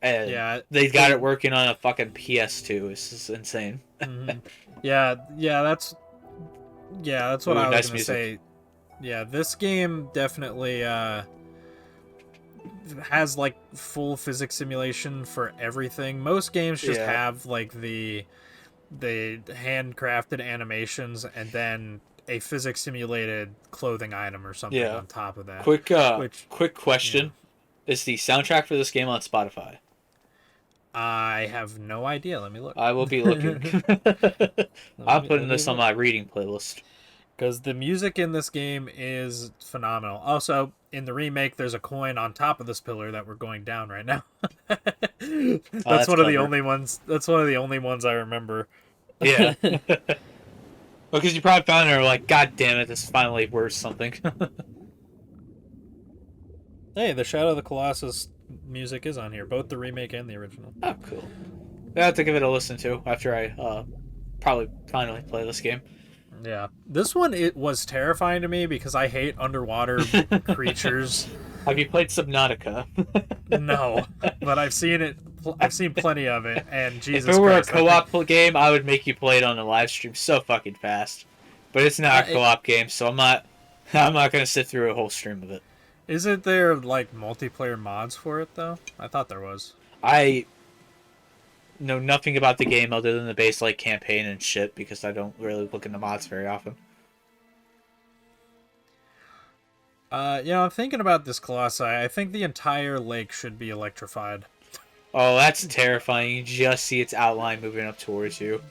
And they got it working on a fucking PS2. This is insane. Yeah, that's what I was going to say. Yeah, this game definitely has like full physics simulation for everything. Most games just have like the handcrafted animations and then a physics simulated clothing item or something on top of that. Quick question: is the soundtrack for this game on Spotify? I have no idea. Let me look. I will be looking. I'm putting this on my reading playlist. Because the music in this game is phenomenal. Also, in the remake, there's a coin on top of this pillar that we're going down right now. That's one of the only ones. That's one of the only ones I remember. Yeah. Because you probably found it and were like, God damn it, this is finally worth something. Hey, the Shadow of the Colossus music is on here, both the remake and the original. Oh, cool. I have to give it a listen to after I probably finally play this game. Yeah, this one, it was terrifying to me because I hate underwater creatures. Have you played Subnautica? No, but I've seen it. I've seen plenty of it, and Jesus. If it were Christ, a co-op game, I would make you play it on a live stream so fucking fast. But it's not a co-op game, so I'm not gonna sit through a whole stream of it. Isn't there like multiplayer mods for it though? I thought there was. know nothing about the game other than the base like campaign and shit because I don't really look into mods very often. I'm thinking about this Colossi. I think the entire lake should be electrified. Oh, that's terrifying. You just see its outline moving up towards you.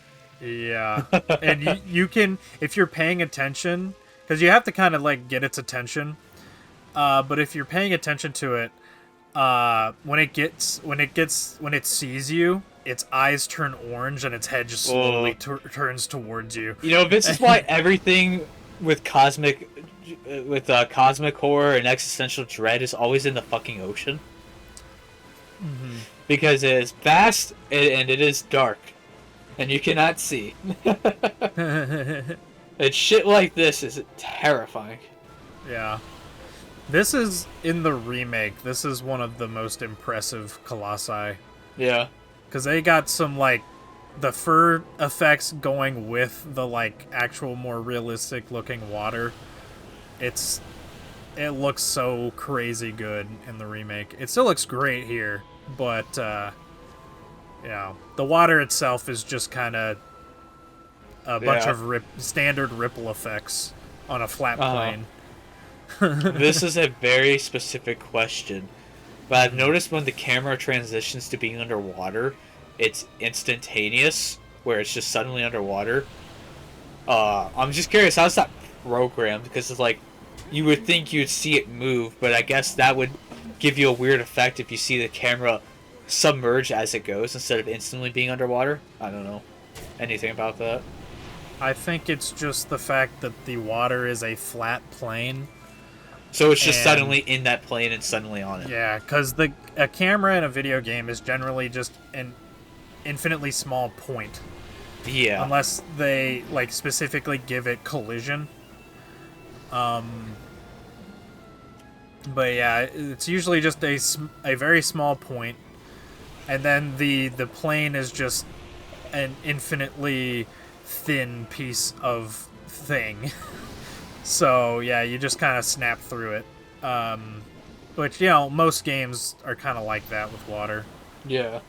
Yeah. And you can, if you're paying attention, because you have to kind of like get its attention. But if you're paying attention to it, when it sees you, its eyes turn orange and its head just slowly turns towards you. You know, this is why everything with cosmic horror and existential dread is always in the fucking ocean. Mm-hmm. Because it is vast and it is dark, and you cannot see. And shit like this is terrifying. Yeah. This is, in the remake, this is one of the most impressive Colossi. Yeah. Because they got some, like, the fur effects going with the, like, actual more realistic looking water. It looks so crazy good in the remake. It still looks great here, but, the water itself is just kind of a bunch of standard ripple effects on a flat plane. This is a very specific question, but I've noticed when the camera transitions to being underwater, it's instantaneous, where it's just suddenly underwater. I'm just curious, how's that programmed? Because it's like, you would think you'd see it move, but I guess that would give you a weird effect if you see the camera submerge as it goes instead of instantly being underwater. I don't know anything about that. I think it's just the fact that the water is a flat plane. So it's just suddenly in that plane and suddenly on it. Yeah, because a camera in a video game is generally just an infinitely small point. Yeah. Unless they, like, specifically give it collision. But yeah, it's usually just a very small point. And then the plane is just an infinitely thin piece of thing. So, yeah, you just kind of snap through it. Which, most games are kind of like that with water. Yeah.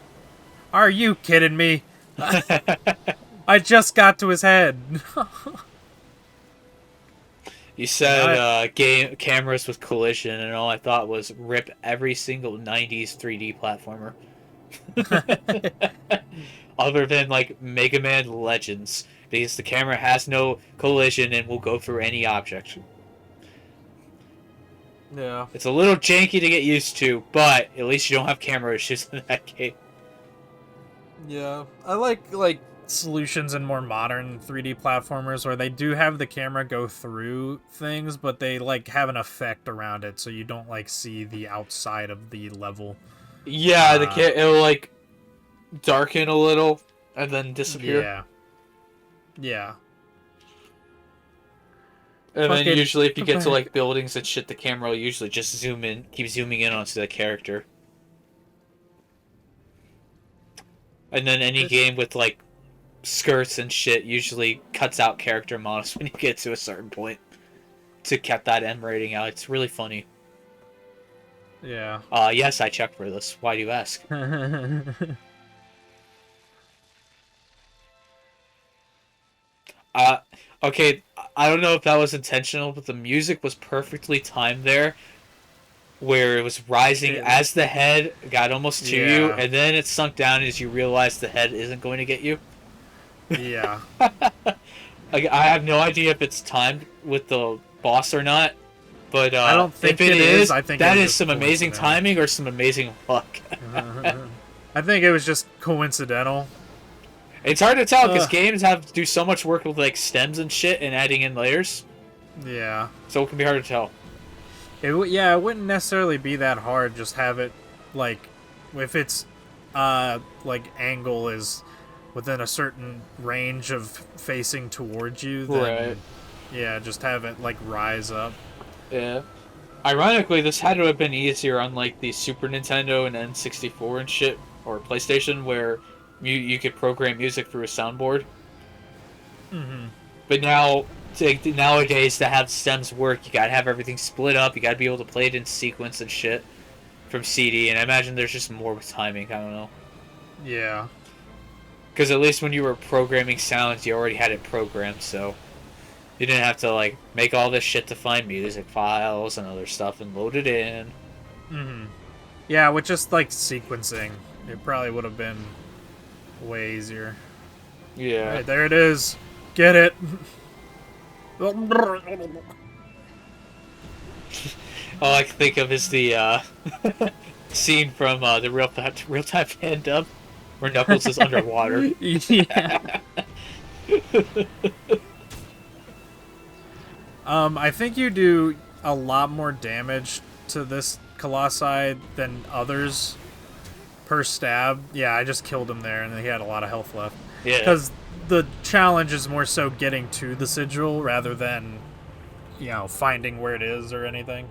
Are you kidding me? I just got to his head. You said cameras with collision, and all I thought was rip every single 90s 3D platformer. Other than, like, Mega Man Legends. Because the camera has no collision and will go through any object. Yeah. It's a little janky to get used to, but at least you don't have camera issues in that game. Yeah. I like solutions in more modern 3D platformers where they do have the camera go through things, but they, like, have an effect around it so you don't, like, see the outside of the level. Yeah, it'll, like, darken a little and then disappear. Yeah. Yeah. And then usually if you get to, like, buildings and shit, the camera will usually just keep zooming in onto the character. And then any game with, like, skirts and shit usually cuts out character models when you get to a certain point to cut that M rating out. It's really funny. Yeah. Yes, I checked for this. Why do you ask? Okay, I don't know if that was intentional, but the music was perfectly timed there, where it was rising as the head got almost to you, and then it sunk down as you realized the head isn't going to get you. Yeah. I have no idea if it's timed with the boss or not, but I don't think if it is, I think that is some amazing timing or some amazing luck. I think it was just coincidental. It's hard to tell because games have to do so much work with, like, stems and shit and adding in layers. Yeah. So it can be hard to tell. It wouldn't necessarily be that hard. Just have it, like, if its like, angle is within a certain range of facing towards you, then yeah, just have it, like, rise up. Yeah. Ironically, this had to have been easier on, like, the Super Nintendo and N64 and shit, or PlayStation, where you could program music through a soundboard. Mm-hmm. But nowadays, to have stems work, you gotta have everything split up, you gotta be able to play it in sequence and shit from CD, and I imagine there's just more with timing, I don't know. Yeah. Because at least when you were programming sounds, you already had it programmed, so you didn't have to like make all this shit to find music files and other stuff and load it in. Mm-hmm. Yeah, with just like sequencing, it probably would have been way easier. Yeah. Alright, there it is. Get it. All I can think of is the scene from the real time fan dub where Knuckles is underwater. Yeah. I think you do a lot more damage to this Colossi than others per stab. Yeah, I just killed him there, and he had a lot of health left. Yeah. Because the challenge is more so getting to the sigil rather than, finding where it is or anything.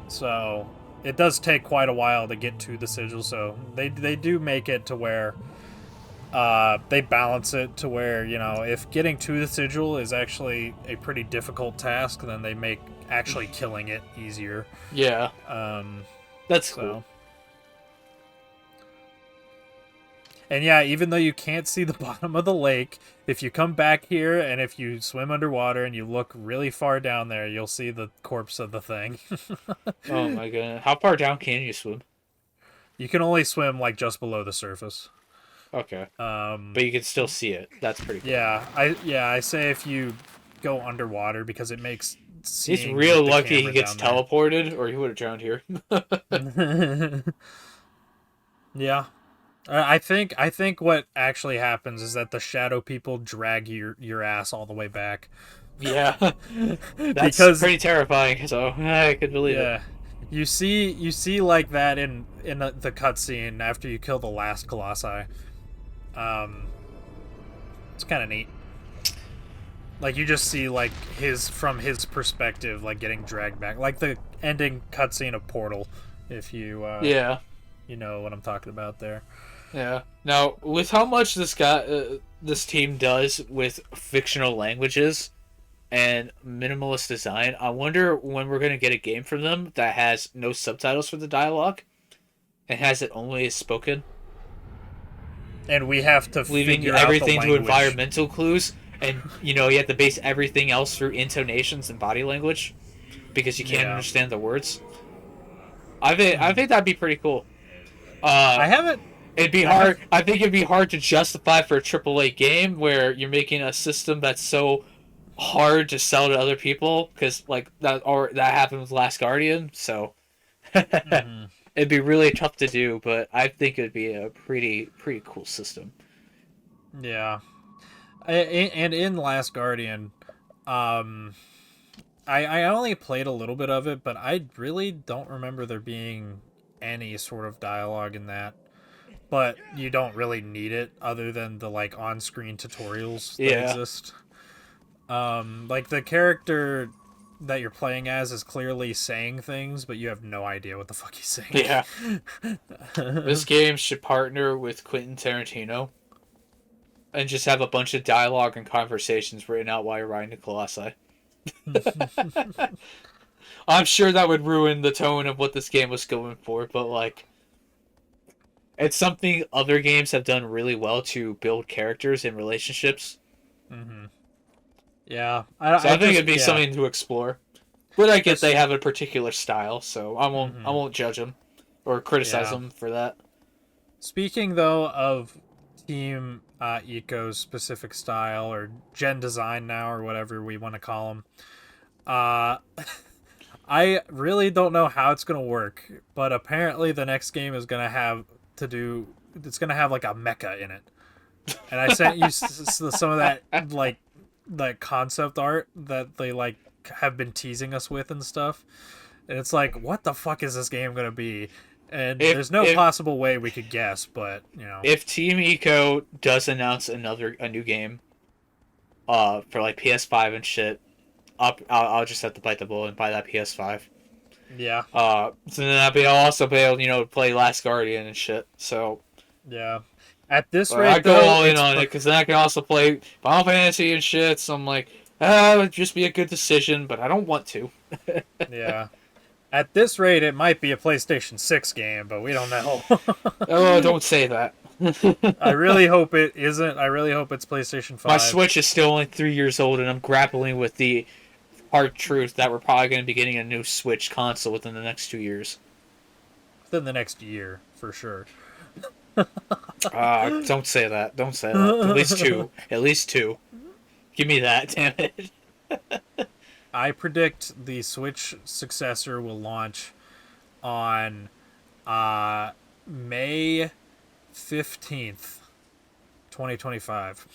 So it does take quite a while to get to the sigil. So they do make it to where they balance it to where, if getting to the sigil is actually a pretty difficult task, then they make actually killing it easier. Yeah. That's cool. So. And yeah, even though you can't see the bottom of the lake, if you come back here and if you swim underwater and you look really far down there, you'll see the corpse of the thing. Oh my goodness. How far down can you swim? You can only swim like just below the surface. Okay. But you can still see it. That's pretty cool. Yeah, I say if you go underwater because it makes He's real lucky he gets teleported or he would have drowned here. Yeah. I think what actually happens is that the shadow people drag your ass all the way back. Yeah. That's pretty terrifying, so I could believe it. You see like that in the cutscene after you kill the last Colossi. It's kind of neat. Like you just see like from his perspective, like getting dragged back, like the ending cutscene of Portal. If you you know what I'm talking about there. Yeah. Now, with how much this team does with fictional languages and minimalist design, I wonder when we're going to get a game from them that has no subtitles for the dialogue and has it only as spoken. And we have to leaving figure everything out the to environmental clues, and you have to base everything else through intonations and body language because you can't understand the words. I think that'd be pretty cool. I haven't. It'd be hard. I think it'd be hard to justify for a AAA game where you're making a system that's so hard to sell to other people because like that happened with Last Guardian. So it'd be really tough to do, but I think it'd be a pretty cool system. Yeah, and in Last Guardian, I only played a little bit of it, but I really don't remember there being any sort of dialogue in that. But you don't really need it other than the like on-screen tutorials that exist. Like the character that you're playing as is clearly saying things, but you have no idea what the fuck he's saying. Yeah. This game should partner with Quentin Tarantino and just have a bunch of dialogue and conversations written out while you're riding the Colossi. I'm sure that would ruin the tone of what this game was going for, but like it's something other games have done really well to build characters and relationships. Mm-hmm. Yeah, I think it'd be something to explore. But I guess they have a particular style, so I won't judge them or criticize them for that. Speaking though of Team Eco's specific style or gen design now or whatever we want to call them, I really don't know how it's gonna work, but apparently the next game is gonna have it's gonna have like a mecha in it, and I sent you some of that like concept art that they like have been teasing us with and stuff, and it's like, what the fuck is this game gonna be? And there's no possible way we could guess, but if Team Eco does announce a new game for like PS5 and shit, I'll just have to bite the bullet and buy that PS5. Yeah. So then I'll also be able, to play Last Guardian and shit. So. Yeah. At this rate, I go all in on it because then I can also play Final Fantasy and shit. So I'm like, it would just be a good decision, but I don't want to. Yeah. At this rate, it might be a PlayStation 6 game, but we don't know. Oh, don't say that. I really hope it isn't. I really hope it's PlayStation 5. My Switch is still only 3 years old, and I'm grappling with the hard truth that we're probably going to be getting a new Switch console within the next 2 years. Within the next year, for sure. Don't say that. Don't say that. At least two. At least two. Give me that, damn it. I predict the Switch successor will launch on May 15th, 2025.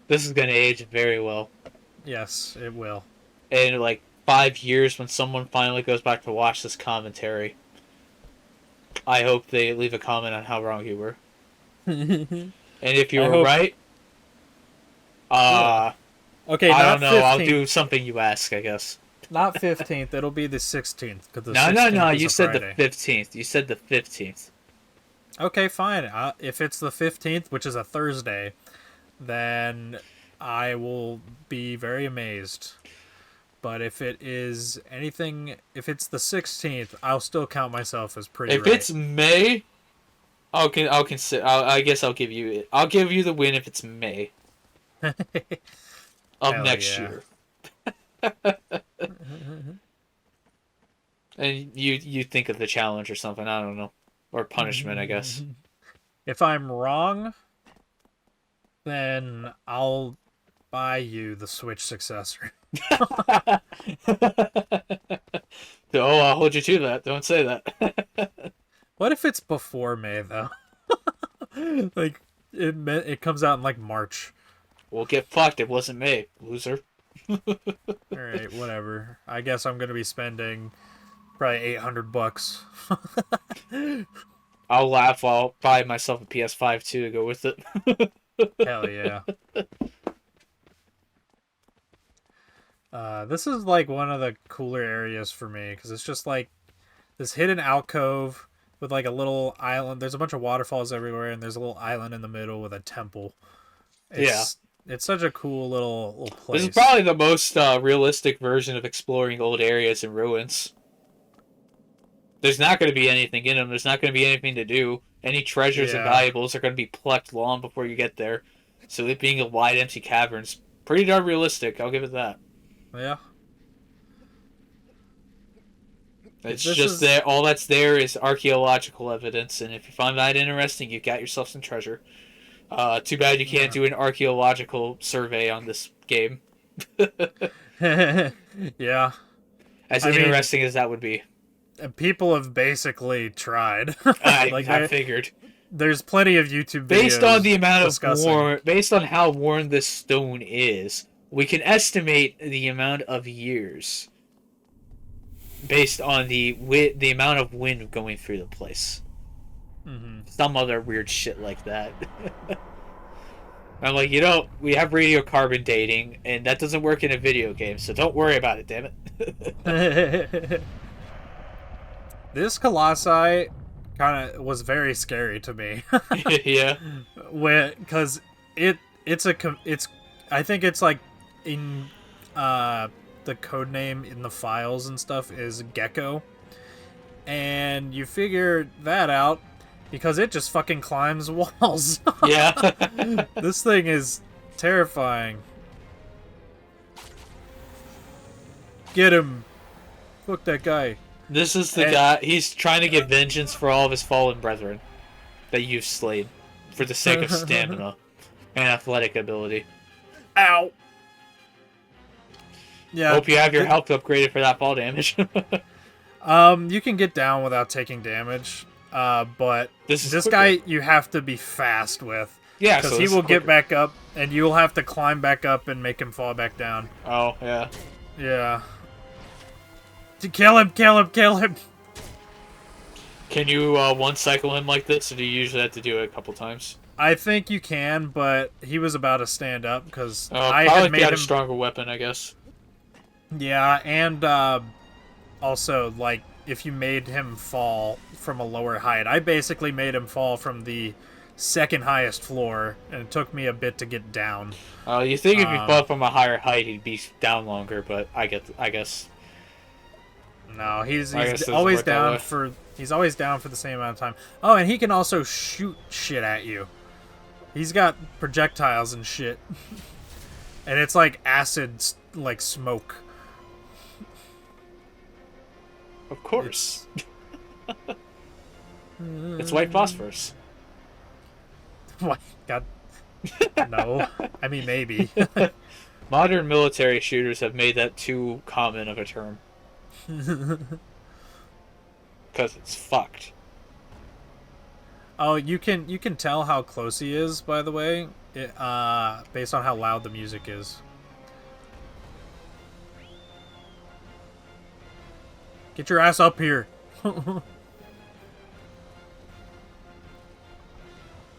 This is going to age very well. Yes, it will. In like 5 years, when someone finally goes back to watch this commentary, I hope they leave a comment on how wrong you were. And if you were right, okay, I not don't know. 15th. I'll do something you ask, I guess. Not 15th. It'll be the 16th. No. Is You a said Friday. the 15th. You said the 15th. Okay, fine. If it's the 15th, which is a Thursday, then I will be very amazed. But if it is anything, if it's the 16th, I'll still count myself as pretty If right. it's May, I'll consider. I guess I'll give you it. I'll give you the win if it's May of Hell next yeah. year. And you think of the challenge or something. I don't know, or punishment, I guess. If I'm wrong, then I'll buy you the Switch successor. Oh, I'll hold you to that. Don't say that. What if it's before May though? Like it comes out in like March. We'll get fucked. It wasn't May, loser. All right, whatever. I guess I'm gonna be spending probably $800. I'll laugh while I'll buy myself a PS5 too to go with it. Hell yeah. This is like one of the cooler areas for me because it's just like this hidden alcove with like a little island. There's a bunch of waterfalls everywhere, and there's a little island in the middle with a temple. It's such a cool little place. This is probably the most realistic version of exploring old areas and ruins. There's not going to be anything in them. There's not going to be anything to do. Any treasures and valuables are going to be plucked long before you get there. So it being a wide, empty cavern's pretty darn realistic. I'll give it that. Yeah. It's just that all that's there is archaeological evidence, and if you find that interesting, you got yourself some treasure. Too bad you can't do an archaeological survey on this game. Yeah. As interesting as that would be. People have basically tried. I figured. There's plenty of YouTube videos Based on the amount discussing. of based on how worn this stone is, we can estimate the amount of years based on the amount of wind going through the place. Mm-hmm. Some other weird shit like that. I'm like, we have radiocarbon dating, and that doesn't work in a video game, so don't worry about it, damn it. This Colossi kind of was very scary to me. Yeah. Because it's I think it's like in the code name in the files and stuff is Gecko, and you figure that out because it just fucking climbs walls. Yeah. This thing is terrifying. Get him. Fuck that guy. This is the guy. He's trying to get vengeance for all of his fallen brethren that you've slain for the sake of stamina and athletic ability. Ow. Yeah. Hope you have your health upgraded for that fall damage. You can get down without taking damage. But this guy you have to be fast with. Yeah, because he will get back up, and you'll have to climb back up and make him fall back down. Oh yeah. Yeah. To kill him, kill him, kill him. Can you one cycle him like this, or do you usually have to do it a couple times? I think you can, but he was about to stand up because I had made him a stronger weapon, I guess. Yeah, and also like if you made him fall from a lower height, I basically made him fall from the second highest floor, and it took me a bit to get down. You think if he fell from a higher height, he'd be down longer, but I guess. No, he's I guess it doesn't always work that down way. for the same amount of time. Oh, and he can also shoot shit at you. He's got projectiles and shit, and it's like acid, like smoke. Of course. It's white phosphorus. What? God, no. I mean, maybe. Modern military shooters have made that too common of a term. Because it's fucked. Oh, you can tell how close he is, by the way, based on how loud the music is. Get your ass up here.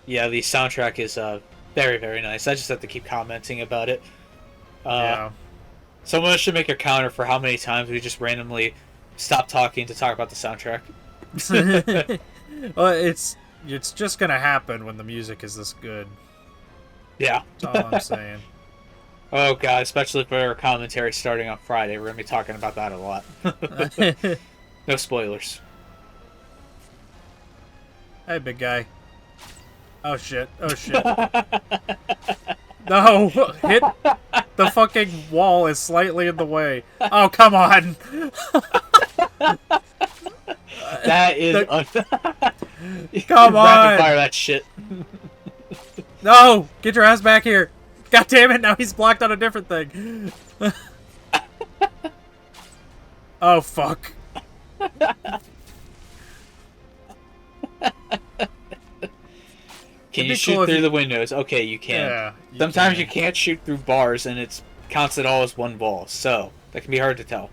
Yeah, the soundtrack is very, very nice. I just have to keep commenting about it. Yeah. Someone should make a counter for how many times we just randomly stop talking to talk about the soundtrack. Well, it's just gonna happen when the music is this good. Yeah. That's all I'm saying. Oh god, especially for our commentary starting on Friday. We're going to be talking about that a lot. No spoilers. Hey, big guy. Oh shit. Oh shit. No! Hit the fucking wall is slightly in the way. Oh, come on! That is... Come Rapid on! fire that shit. No! Get your ass back here! God damn it, now he's blocked on a different thing. Oh, fuck. Can It'd you be shoot cool if through you- the windows? Okay, you can. Yeah. Sometimes can. you can't shoot through bars, and it counts it all as one ball. So that can be hard to tell.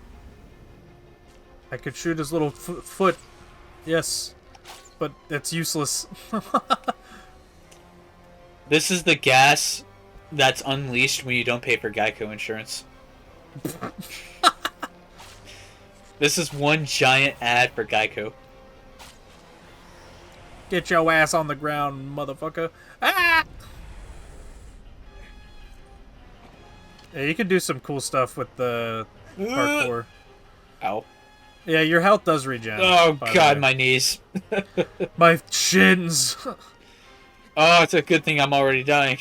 I could shoot his little foot. Yes. But it's useless. This is the gas that's unleashed when you don't pay for Geico insurance. This is one giant ad for Geico. Get your ass on the ground, motherfucker. Ah! Yeah, you can do some cool stuff with the parkour. Ow. Yeah, your health does regen. Oh by the god, way. my knees. My shins. Oh, it's a good thing I'm already dying.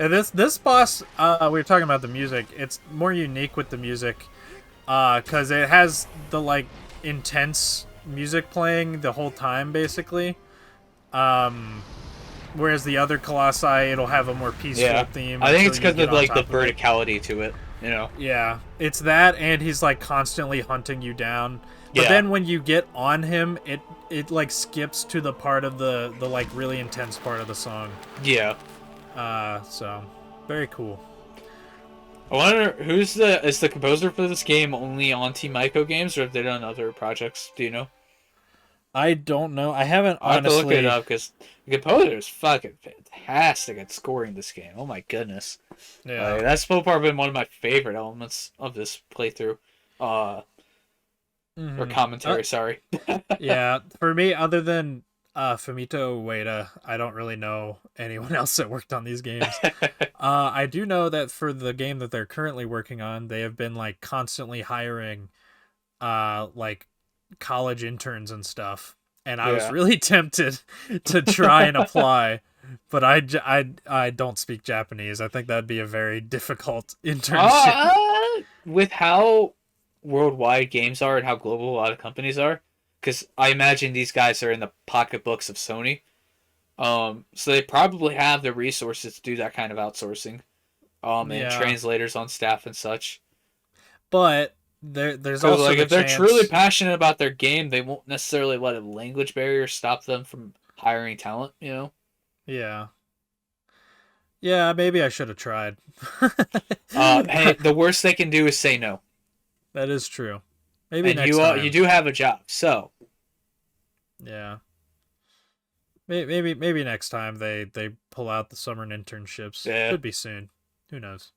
And this boss, we were talking about the music. It's more unique with the music, because it has the like intense music playing the whole time, basically. Whereas the other Colossi, it'll have a more peaceful theme. I think it's until because you of get on like the top of it. verticality to it, you know. Yeah, it's that, and he's like constantly hunting you down. But Yeah. then when you get on him, it like skips to the part of the like really intense part of the song. Yeah. So very cool. I wonder is the composer for this game only on Team Ico games, or have they done other projects? Do you know? I don't know. I haven't I have to honestly. look it up because the composer is fucking fantastic at scoring this game. Oh my goodness. Yeah. That's so far been one of my favorite elements of this playthrough. Or commentary, sorry. Yeah, for me, other than Fumito Ueda, I don't really know anyone else that worked on these games. I do know that for the game that they're currently working on, they have been like constantly hiring like college interns and stuff. And I was really tempted to try and apply, but I don't speak Japanese. I think that'd be a very difficult internship. With how worldwide games are and how global a lot of companies are, because I imagine these guys are in the pocketbooks of Sony, so they probably have the resources to do that kind of outsourcing, and translators on staff and such. But there's also like the if they're chance... truly passionate about their game, they won't necessarily let a language barrier stop them from hiring talent. You know? Yeah. Yeah, maybe I should have tried. Hey, the worst they can do is say no. That is true. Maybe And next time. you do have a job, so Yeah. Maybe next time they pull out the summer internships. Yeah. Could be soon. Who knows?